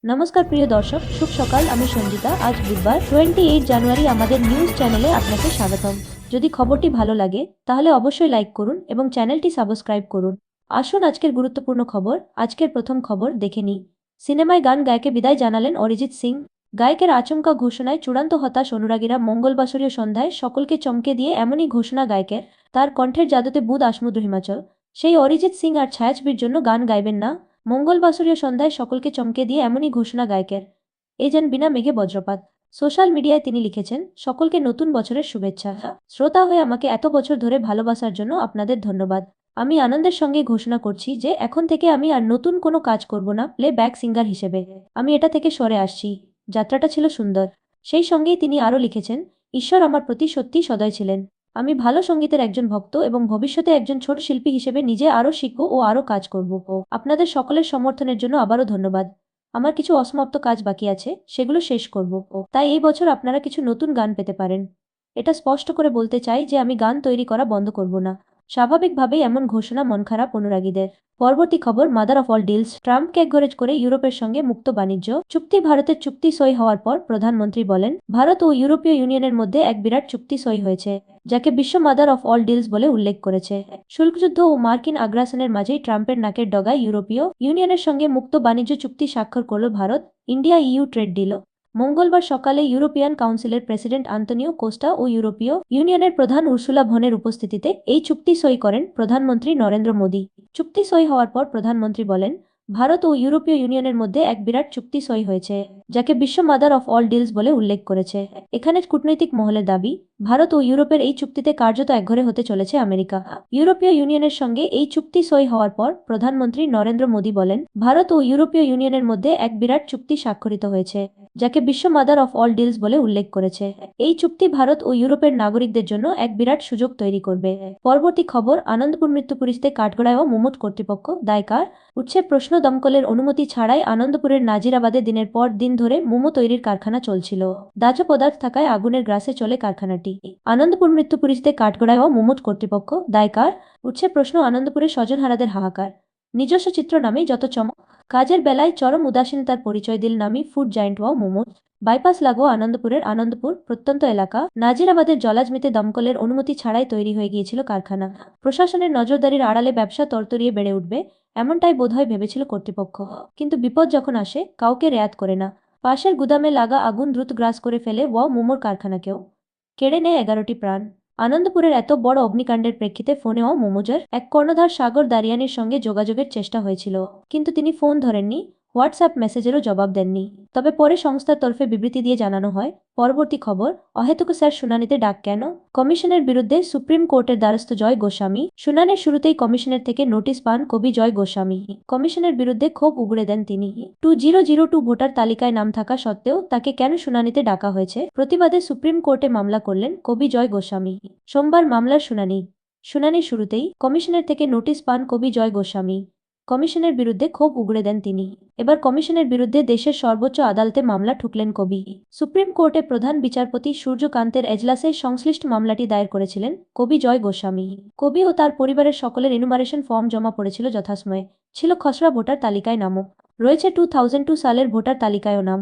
নমস্কার প্রিয় দর্শক, শুভ সকাল। আমি সঞ্জিতা। আজ বুধবার 28 জানুয়ারি আমাদের নিউজ চ্যানেলে আপনাকে স্বাগতম। যদি খবরটি ভালো লাগে তাহলে অবশ্যই লাইক করুন এবং চ্যানেলটি সাবস্ক্রাইব করুন। আসুন আজকের গুরুত্বপূর্ণ খবর। আজকের প্রথম খবর দেখে নিই। সিনেমায় গান গায়কে বিদায় জানালেন অরিজিৎ সিং। গায়কের আচমকা ঘোষণায় চূড়ান্ত হতাশ অনুরাগীরা। মঙ্গলবাসরীয় সন্ধ্যায় সকলকে চমকে দিয়ে এমনই ঘোষণা গায়কের। তার কণ্ঠের জাদুতে বুধ আসমুদ্র হিমাচল। সেই অরিজিৎ সিং আর ছায়াছবির জন্য গান গাইবেন না। মঙ্গলবাসরীয় সন্ধ্যায় সকলকে চমকে দিয়ে এমনই ঘোষণা গায়কের। এই যেন বিনা মেঘে বজ্রপাত। সোশ্যাল মিডিয়ায় তিনি লিখেছেন, সকলকে নতুন বছরের শুভেচ্ছা। শ্রোতা হয়ে আমাকে এত বছর ধরে ভালোবাসার জন্য আপনাদের ধন্যবাদ। আমি আনন্দের সঙ্গে ঘোষণা করছি যে এখন থেকে আমি আর নতুন কোনো কাজ করব না প্লে ব্যাক সিঙ্গার হিসেবে। আমি এটা থেকে সরে আসছি। যাত্রাটা ছিল সুন্দর। সেই সঙ্গেই তিনি আরও লিখেছেন, ঈশ্বর আমার প্রতি সত্যিই সদয় ছিলেন। আমি ভালো সঙ্গীতের একজন ভক্ত এবং ভবিষ্যতে একজন ছোট শিল্পী হিসেবে নিজে আরও শিখব ও আরও কাজ করব। আপনাদের সকলের সমর্থনের জন্য আবারও ধন্যবাদ। আমার কিছু অসমাপ্ত কাজ বাকি আছে, সেগুলো শেষ করব। তাই এই বছর আপনারা কিছু নতুন গান পেতে পারেন। এটা স্পষ্ট করে বলতে চাই যে আমি গান তৈরি করা বন্ধ করব না। স্বাভাবিকভাবেই এমন ঘোষণা মন খারাপ অনুরাগীদের। পরবর্তী খবর, মাদার অফ অল ডিলস। ট্রাম্পকে একঘরেজ করে ইউরোপের সঙ্গে মুক্ত বাণিজ্য চুক্তি। ভারতের চুক্তি সই হওয়ার পর প্রধানমন্ত্রী বলেন, ভারত ও ইউরোপীয় ইউনিয়নের মধ্যে এক বিরাট চুক্তি সই হয়েছে, যাকে বিশ্ব মাদার অফ অল ডিলস বলে উল্লেখ করেছে। শুল্কযুদ্ধ ও মার্কিন আগ্রাসনের মাঝেই ট্রাম্পের নাকের ডগায় ইউরোপীয় ইউনিয়নের সঙ্গে মুক্ত বাণিজ্য চুক্তি স্বাক্ষর করল Bharat. India EU trade deal. মঙ্গলবার সকালে ইউরোপিয়ান কাউন্সিলের প্রেসিডেন্ট আন্তোনিও কোস্টা ও ইউরোপীয় ইউনিয়নের প্রধান উর্সুলা ভনের উপস্থিতিতে এই চুক্তি সই করেন প্রধানমন্ত্রী নরেন্দ্র মোদী। চুক্তি সই হওয়ার পর প্রধানমন্ত্রী বলেন, ভারত ও ইউরোপীয় ইউনিয়নের মধ্যে এক বিরাট চুক্তি সই হয়েছে, যাকে বিশ্ব মাদার অফ অল ডিলস বলে উল্লেখ করেছে। এখানে কূটনৈতিক মহলের দাবি, ভারত ও ইউরোপের এই চুক্তিতে কার্যত একঘরে হতে চলেছে আমেরিকা। ইউরোপীয় ইউনিয়নের সঙ্গে এই চুক্তি সই হওয়ার পর প্রধানমন্ত্রী নরেন্দ্র মোদী বলেন, ভারত ও ইউরোপীয় ইউনিয়নের মধ্যে এক বিরাট চুক্তি স্বাক্ষরিত হয়েছে, যাকে বিশ্ব মাদার অফ অল ডিলস বলে উল্লেখ করেছে। এই চুক্তি ভারত ও ইউরোপের নাগরিকদের জন্য এক বিরাট সুযোগ তৈরি করবে। পরবর্তী খবর, আনন্দপুর মৃত্যু পুলিশতে কাঠগড়ায় ও মোমোট কর্তৃপক্ষ দায়কার। উঠছে প্রশ্ন, দমকলের অনুমতি ছাড়াই আনন্দপুরের নাজিরাবাদে দিনের পর দিন ধরে মোমো তৈরির কারখানা চলছিল। দাহ্য পদার্থ থাকায় আগুনের গ্রাসে চলে কারখানাটি। আনন্দপুর মৃত্যু পুলিশতে কাঠগড়ায় ও মোমোট কর্তৃপক্ষ দায়কার। উঠছে প্রশ্ন, আনন্দপুরের স্বজনহারাদের হাহাকার। নিজস্ব চিত্র নামেই যত চমক। কাজের বেলায় চরম উদাসীনতার পরিচয় দিল নামি food giant wow momos. Bypass লাগোয়া আনন্দপুরের আনন্দপুর প্রত্যন্ত এলাকা নাজিরাবাদের জলাজমিতে দমকলের অনুমতি ছাড়াই তৈরি হয়ে গিয়েছিল কারখানা। প্রশাসনের নজরদারির আড়ালে ব্যবসা তরতরিয়ে বেড়ে উঠবে, এমনটাই বোধহয় ভেবেছিল কর্তৃপক্ষ। কিন্তু বিপদ যখন আসে কাউকে রেয়াত করে না। পাশের গুদামে লাগা আগুন দ্রুত গ্রাস করে ফেলে ওয়াও মোমোর কারখানাকেও। কেড়ে নেয় 11টি প্রাণ। আনন্দপুরের এত বড় অগ্নিকাণ্ডের প্রেক্ষিতে ফোনে ওয়াও মোমোজের এক কর্ণধার সাগর দারিয়ানির সঙ্গে যোগাযোগের চেষ্টা হয়েছিল, কিন্তু তিনি ফোন ধরেননি, হোয়াটসঅ্যাপ মেসেজেরও জবাব দেননি। তবে পরে সংস্থার তরফে বিবৃতি দিয়ে জানানো হয়। পরবর্তী খবর, অহেতুক স্যার শুনানিতে ডাক কেন? কমিশনের বিরুদ্ধে সুপ্রিম কোর্টের দ্বারস্থ জয় গোস্বামী। শুনানির শুরুতেই কমিশনের থেকে নোটিশ পান কবি জয় গোস্বামী। কমিশনের বিরুদ্ধে ক্ষোভ উগড়ে দেন তিনি। 2002 ভোটার তালিকায় নাম থাকা সত্ত্বেও তাকে কেন শুনানিতে ডাকা হয়েছে, প্রতিবাদে সুপ্রিম কোর্টে মামলা করলেন কবি জয় গোস্বামী। সোমবার মামলার শুনানি। শুনানির শুরুতেই কমিশনের থেকে নোটিশ পান কবি জয় গোস্বামী। কমিশনের বিরুদ্ধে ক্ষোভ উগড়ে দেন তিনি। এবার কমিশনের বিরুদ্ধে দেশের সর্বোচ্চ আদালতে মামলা ঠুকলেন কবি। সুপ্রিম কোর্টে প্রধান বিচারপতি সূর্যকান্তের এজলাসে সংশ্লিষ্ট মামলাটি দায়ের করেছিলেন কবি জয় গোস্বামী। কবি ও তার পরিবারের সকলের এনুমারেশন ফর্ম জমা পড়েছিল যথাসময়ে। ছিল খসড়া ভোটার তালিকায় নামও। রয়েছে 2002 সালের ভোটার তালিকায়ও নাম।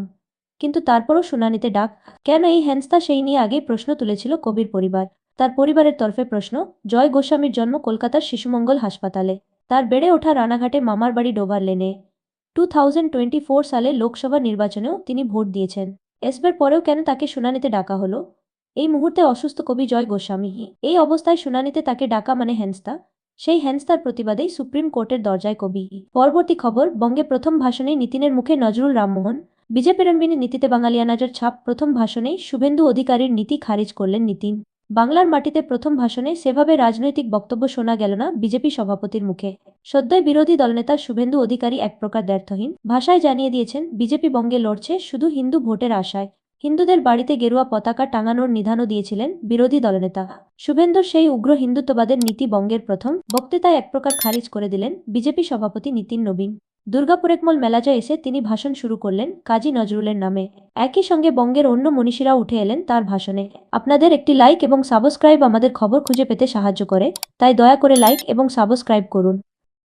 কিন্তু তারপরও শুনানিতে ডাক কেন? এই হেনস্থা সেই নিয়ে আগেই প্রশ্ন তুলেছিল কবির পরিবার। তার পরিবারের তরফে প্রশ্ন, জয় গোস্বামীর জন্ম কলকাতার শিশুমঙ্গল হাসপাতালে। তার বেড়ে ওঠা রানাঘাটে মামার বাড়ি ডোভার লেনে। 2024 সালে লোকসভা নির্বাচনেও তিনি ভোট দিয়েছেন। এসবের পরেও কেন তাকে শুনানিতে ডাকা হলো? এই মুহূর্তে অসুস্থ কবি জয় গোস্বামী। এই অবস্থায় শুনানিতে তাকে ডাকা মানে হেনস্থা। সেই হেনস্তার প্রতিবাদেই সুপ্রিম কোর্টের দরজায় কবি। পরবর্তী খবর, বঙ্গে প্রথম ভাষণেই নিতিনের মুখে নজরুল রামমোহন। বিজেপিরম্বিনী নীতিতে বাঙালিয়ানাজের ছাপ। প্রথম ভাষণেই শুভেন্দু অধিকারীর নীতি খারিজ করলেন নিতিন। বাংলার মাটিতে প্রথম ভাষণে সেভাবে রাজনৈতিক বক্তব্য শোনা গেল না বিজেপি সভাপতির মুখে। সদ্যই বিরোধী দলনেতা শুভেন্দু অধিকারী এক প্রকার দ্ব্যর্থহীন ভাষায় জানিয়ে দিয়েছেন, বিজেপি বঙ্গে লড়ছে শুধু হিন্দু ভোটের আশায়। হিন্দুদের বাড়িতে গেরুয়া পতাকা টাঙানোর নিধানও দিয়েছিলেন বিরোধী দলনেতা। শুভেন্দুর সেই উগ্র হিন্দুত্ববাদের নীতি বঙ্গের প্রথম বক্তৃতায় এক প্রকার খারিজ করে দিলেন বিজেপি সভাপতি নিতিন নবীন। দুর্গাপুরেকমল মেলাজায় এসে তিনি ভাষণ শুরু করলেন কাজী নজরুলের নামে। একই সঙ্গে বঙ্গের অন্য মনীষীরাও উঠে এলেন তার ভাষণে। আপনাদের একটি লাইক এবং সাবস্ক্রাইব আমাদের খবর খুঁজে পেতে সাহায্য করে, তাই দয়া করে লাইক এবং সাবস্ক্রাইব করুন।